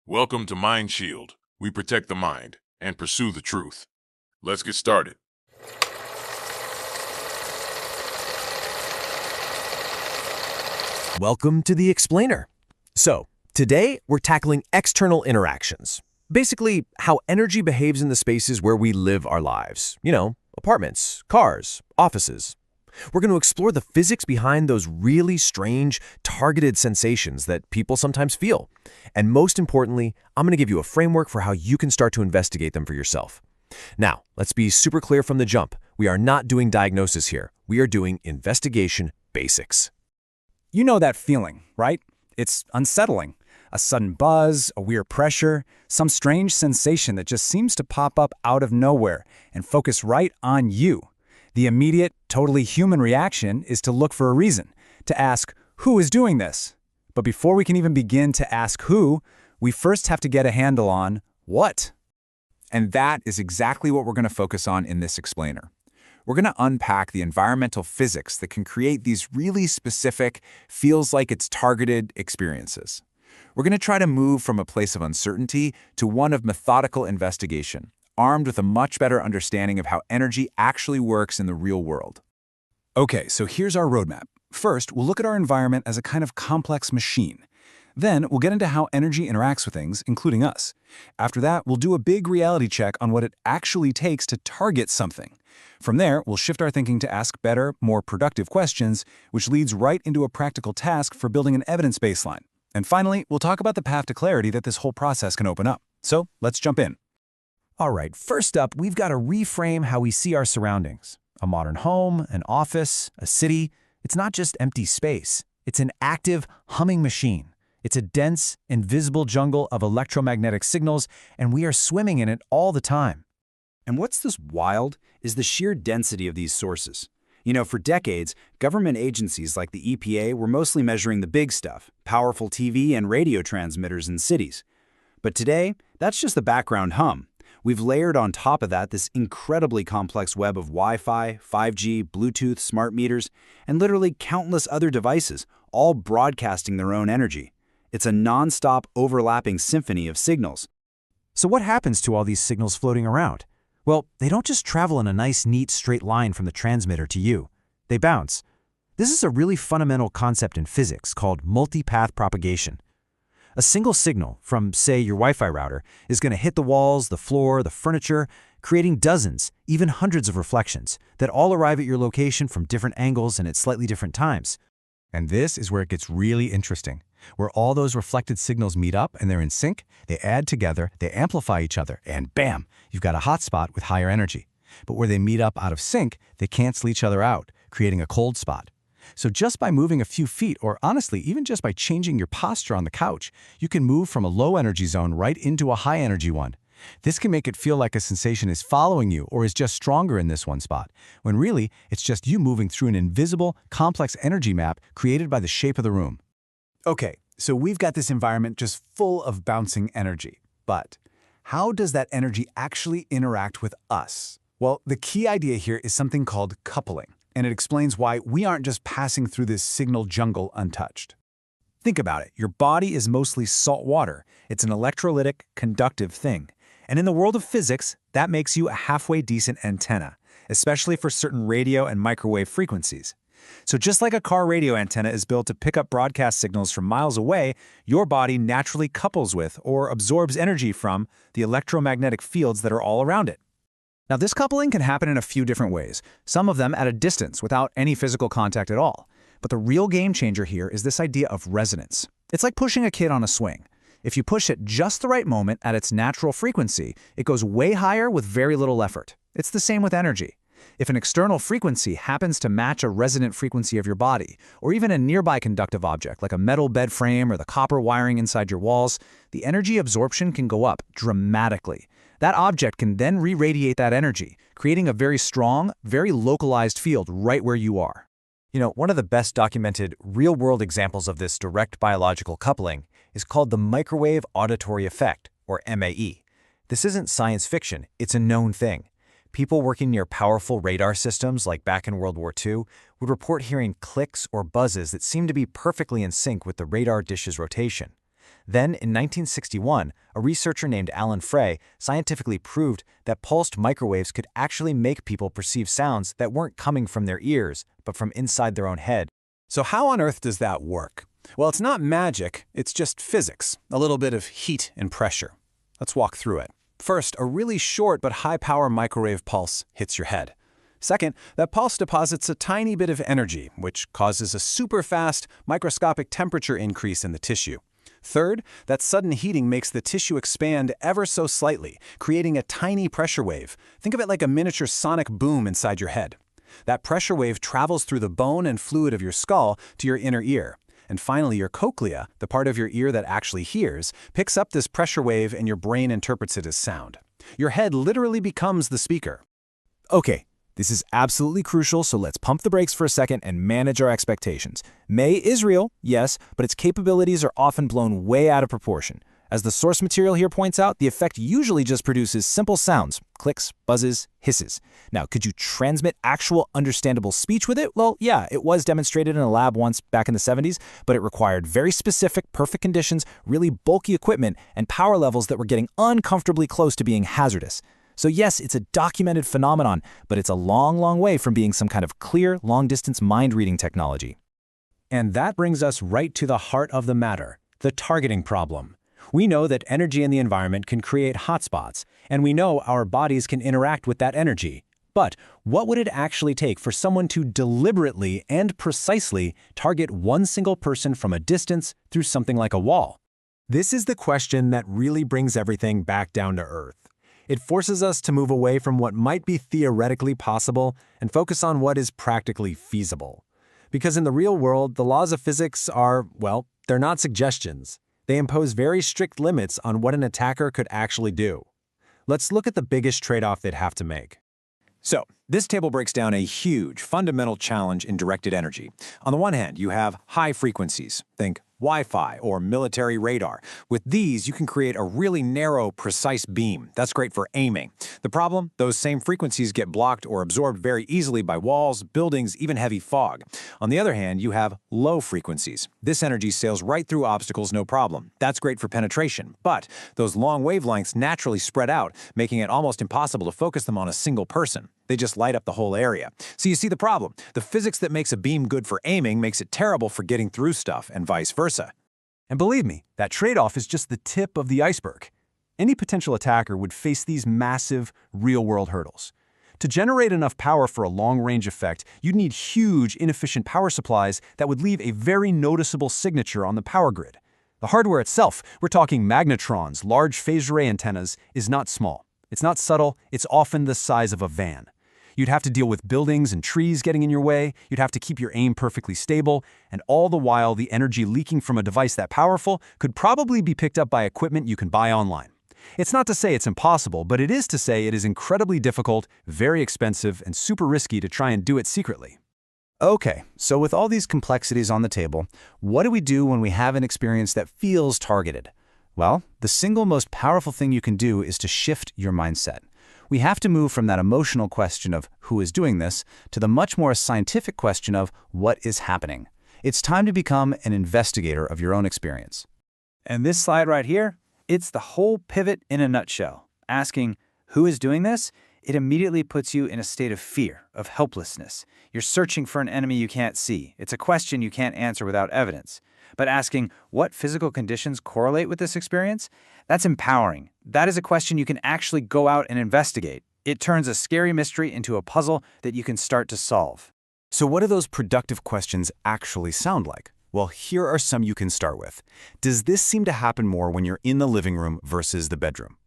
Welcome to Mind Shield. We protect the mind and pursue the truth. Let's get started. Welcome to the Explainer. So, today we're tackling external interactions. Basically, how energy behaves in the spaces where we live our lives. Apartments, cars, offices. We're going to explore the physics behind those really strange, targeted sensations that people sometimes feel. And most importantly, I'm going to give you a framework for how you can start to investigate them for yourself. Now, let's be super clear from the jump. We are not doing diagnosis here. We are doing investigation basics. You know that feeling, right? It's unsettling. A sudden buzz, a weird pressure, some strange sensation that just seems to pop up out of nowhere and focus right on you. The immediate, totally human reaction is to look for a reason, to ask, who is doing this? But before we can even begin to ask who, we first have to get a handle on what. And that is exactly what we're going to focus on in this explainer. We're going to unpack the environmental physics that can create these really specific, feels like it's targeted experiences. We're going to try to move from a place of uncertainty to one of methodical investigation, armed with a much better understanding of how energy actually works in the real world. Okay, so here's our roadmap. First, we'll look at our environment as a kind of complex machine. Then, we'll get into how energy interacts with things, including us. After that, we'll do a big reality check on what it actually takes to target something. From there, we'll shift our thinking to ask better, more productive questions, which leads right into a practical task for building an evidence baseline. And finally, we'll talk about the path to clarity that this whole process can open up. So, let's jump in. All right, first up, we've got to reframe how we see our surroundings. A modern home, an office, a city, it's not just empty space. It's an active, humming machine. It's a dense, invisible jungle of electromagnetic signals, and we are swimming in it all the time. And what's this wild is the sheer density of these sources. For decades, government agencies like the EPA were mostly measuring the big stuff, powerful TV and radio transmitters in cities. But today, that's just the background hum. We've layered on top of that this incredibly complex web of Wi-Fi, 5G, Bluetooth, smart meters, and literally countless other devices, all broadcasting their own energy. It's a non-stop overlapping symphony of signals. So what happens to all these signals floating around? Well, they don't just travel in a nice, neat, straight line from the transmitter to you. They bounce. This is a really fundamental concept in physics called multipath propagation. A single signal from, say, your Wi-Fi router is going to hit the walls, the floor, the furniture, creating dozens, even hundreds of reflections that all arrive at your location from different angles and at slightly different times. And this is where it gets really interesting, where all those reflected signals meet up and they're in sync, they add together, they amplify each other, and bam, you've got a hot spot with higher energy. But where they meet up out of sync, they cancel each other out, creating a cold spot. So just by moving a few feet, or honestly, even just by changing your posture on the couch, you can move from a low-energy zone right into a high-energy one. This can make it feel like a sensation is following you or is just stronger in this one spot, when really, it's just you moving through an invisible, complex energy map created by the shape of the room. Okay, so we've got this environment just full of bouncing energy. But how does that energy actually interact with us? Well, the key idea here is something called coupling. And it explains why we aren't just passing through this signal jungle untouched. Think about it. Your body is mostly salt water. It's an electrolytic, conductive thing. And in the world of physics, that makes you a halfway decent antenna, especially for certain radio and microwave frequencies. So just like a car radio antenna is built to pick up broadcast signals from miles away, your body naturally couples with or absorbs energy from the electromagnetic fields that are all around it. Now, this coupling can happen in a few different ways, some of them at a distance without any physical contact at all. But the real game changer here is this idea of resonance. It's like pushing a kid on a swing. If you push at just the right moment at its natural frequency, it goes way higher with very little effort. It's the same with energy. If an external frequency happens to match a resonant frequency of your body, or even a nearby conductive object like a metal bed frame or the copper wiring inside your walls, the energy absorption can go up dramatically. That object can then re-radiate that energy, creating a very strong, very localized field right where you are. One of the best documented real-world examples of this direct biological coupling is called the microwave auditory effect, or MAE. This isn't science fiction, it's a known thing. People working near powerful radar systems like back in World War II would report hearing clicks or buzzes that seemed to be perfectly in sync with the radar dish's rotation. Then, in 1961, a researcher named Alan Frey scientifically proved that pulsed microwaves could actually make people perceive sounds that weren't coming from their ears, but from inside their own head. So how on earth does that work? Well, it's not magic, it's just physics, a little bit of heat and pressure. Let's walk through it. First, a really short but high-power microwave pulse hits your head. Second, that pulse deposits a tiny bit of energy, which causes a super-fast, microscopic temperature increase in the tissue. Third, that sudden heating makes the tissue expand ever so slightly, creating a tiny pressure wave. Think of it like a miniature sonic boom inside your head. That pressure wave travels through the bone and fluid of your skull to your inner ear. And finally, your cochlea, the part of your ear that actually hears, picks up this pressure wave and your brain interprets it as sound. Your head literally becomes the speaker. Okay, this is absolutely crucial, so let's pump the brakes for a second and manage our expectations. May is real, yes, but its capabilities are often blown way out of proportion. As the source material here points out, the effect usually just produces simple sounds, clicks, buzzes, hisses. Now, could you transmit actual understandable speech with it? Well, yeah, it was demonstrated in a lab once back in the 70s, but it required very specific, perfect conditions, really bulky equipment, and power levels that were getting uncomfortably close to being hazardous. So yes, it's a documented phenomenon, but it's a long, long way from being some kind of clear, long-distance mind-reading technology. And that brings us right to the heart of the matter, the targeting problem. We know that energy in the environment can create hotspots, and we know our bodies can interact with that energy. But what would it actually take for someone to deliberately and precisely target one single person from a distance through something like a wall? This is the question that really brings everything back down to earth. It forces us to move away from what might be theoretically possible and focus on what is practically feasible. Because in the real world, the laws of physics are, well, they're not suggestions. They impose very strict limits on what an attacker could actually do. Let's look at the biggest trade-off they'd have to make. So, this table breaks down a huge, fundamental challenge in directed energy. On the one hand, you have high frequencies. Think Wi-Fi or military radar. With these, you can create a really narrow, precise beam. That's great for aiming. The problem? Those same frequencies get blocked or absorbed very easily by walls, buildings, even heavy fog. On the other hand, you have low frequencies. This energy sails right through obstacles, no problem. That's great for penetration. But those long wavelengths naturally spread out, making it almost impossible to focus them on a single person. They just light up the whole area. So you see the problem. The physics that makes a beam good for aiming makes it terrible for getting through stuff, and vice versa. And believe me, that trade-off is just the tip of the iceberg. Any potential attacker would face these massive, real-world hurdles. To generate enough power for a long-range effect, you'd need huge, inefficient power supplies that would leave a very noticeable signature on the power grid. The hardware itself, we're talking magnetrons, large phased array antennas, is not small. It's not subtle, it's often the size of a van. You'd have to deal with buildings and trees getting in your way, you'd have to keep your aim perfectly stable, and all the while the energy leaking from a device that powerful could probably be picked up by equipment you can buy online. It's not to say it's impossible, but it is to say it is incredibly difficult, very expensive, and super risky to try and do it secretly. Okay, so with all these complexities on the table, what do we do when we have an experience that feels targeted? Well, the single most powerful thing you can do is to shift your mindset. We have to move from that emotional question of who is doing this to the much more scientific question of what is happening. It's time to become an investigator of your own experience. And this slide right here, it's the whole pivot in a nutshell. Asking, who is doing this? It immediately puts you in a state of fear, of helplessness. You're searching for an enemy you can't see. It's a question you can't answer without evidence. But asking, what physical conditions correlate with this experience? That's empowering. That is a question you can actually go out and investigate. It turns a scary mystery into a puzzle that you can start to solve. So what do those productive questions actually sound like? Well, here are some you can start with. Does this seem to happen more when you're in the living room versus the bedroom?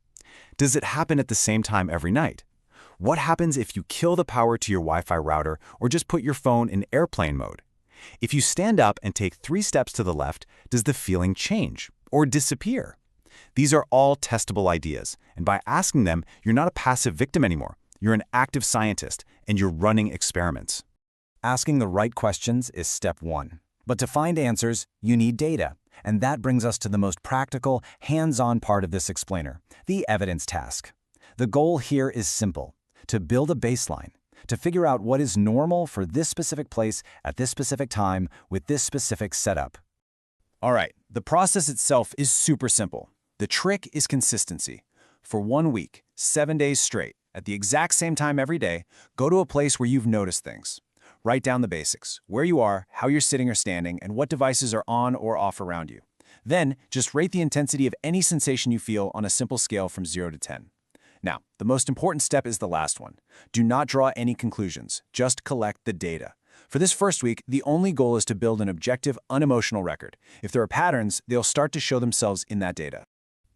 Does it happen at the same time every night? What happens if you kill the power to your Wi-Fi router or just put your phone in airplane mode? If you stand up and take 3 steps to the left, does the feeling change or disappear? These are all testable ideas, and by asking them, you're not a passive victim anymore. You're an active scientist, and you're running experiments. Asking the right questions is step 1. But to find answers, you need data. And that brings us to the most practical, hands-on part of this explainer, the evidence task. The goal here is simple: to build a baseline, to figure out what is normal for this specific place at this specific time with this specific setup. All right, The process itself is super simple. The trick is consistency. For 1 week, 7 days straight, at the exact same time every day, go to a place where you've noticed things. Write down the basics, where you are, how you're sitting or standing, and what devices are on or off around you. Then, just rate the intensity of any sensation you feel on a simple scale from 0 to 10. Now, the most important step is the last one. Do not draw any conclusions, just collect the data. For this first week, the only goal is to build an objective, unemotional record. If there are patterns, they'll start to show themselves in that data.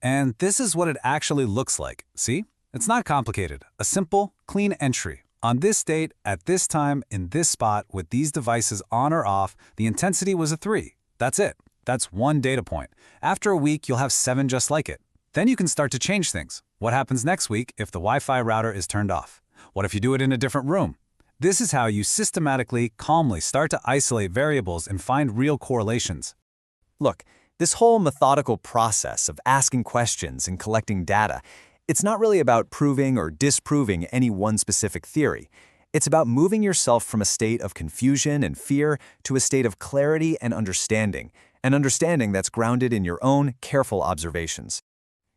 And this is what it actually looks like. See? It's not complicated. A simple, clean entry. On this date, at this time, in this spot, with these devices on or off, the intensity was a 3. That's it. That's one data point. After a week, you'll have 7 just like it. Then you can start to change things. What happens next week if the Wi-Fi router is turned off? What if you do it in a different room? This is how you systematically, calmly start to isolate variables and find real correlations. Look, this whole methodical process of asking questions and collecting data, it's not really about proving or disproving any one specific theory. It's about moving yourself from a state of confusion and fear to a state of clarity and understanding, an understanding that's grounded in your own careful observations.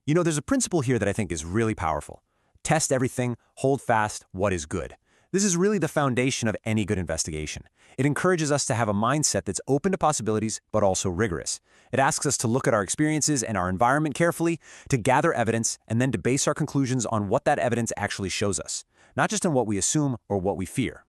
You know, there's a principle here that I think is really powerful. Test everything, hold fast what is good. This is really the foundation of any good investigation. It encourages us to have a mindset that's open to possibilities, but also rigorous. It asks us to look at our experiences and our environment carefully, to gather evidence, and then to base our conclusions on what that evidence actually shows us, not just on what we assume or what we fear.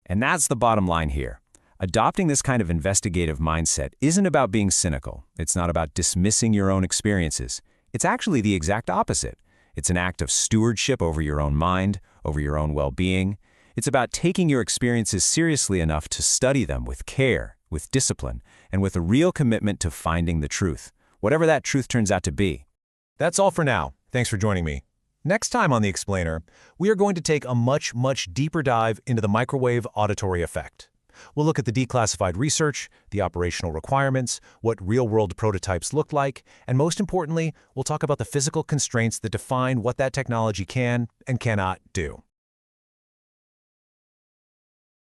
And that's the bottom line here. Adopting this kind of investigative mindset isn't about being cynical. It's not about dismissing your own experiences. It's actually the exact opposite. It's an act of stewardship over your own mind, over your own well-being. It's about taking your experiences seriously enough to study them with care, with discipline, and with a real commitment to finding the truth, whatever that truth turns out to be. That's all for now. Thanks for joining me. Next time on The Explainer, we are going to take a much deeper dive into the microwave auditory effect. We'll look at the declassified research, the operational requirements, what real-world prototypes look like, and most importantly, we'll talk about the physical constraints that define what that technology can and cannot do.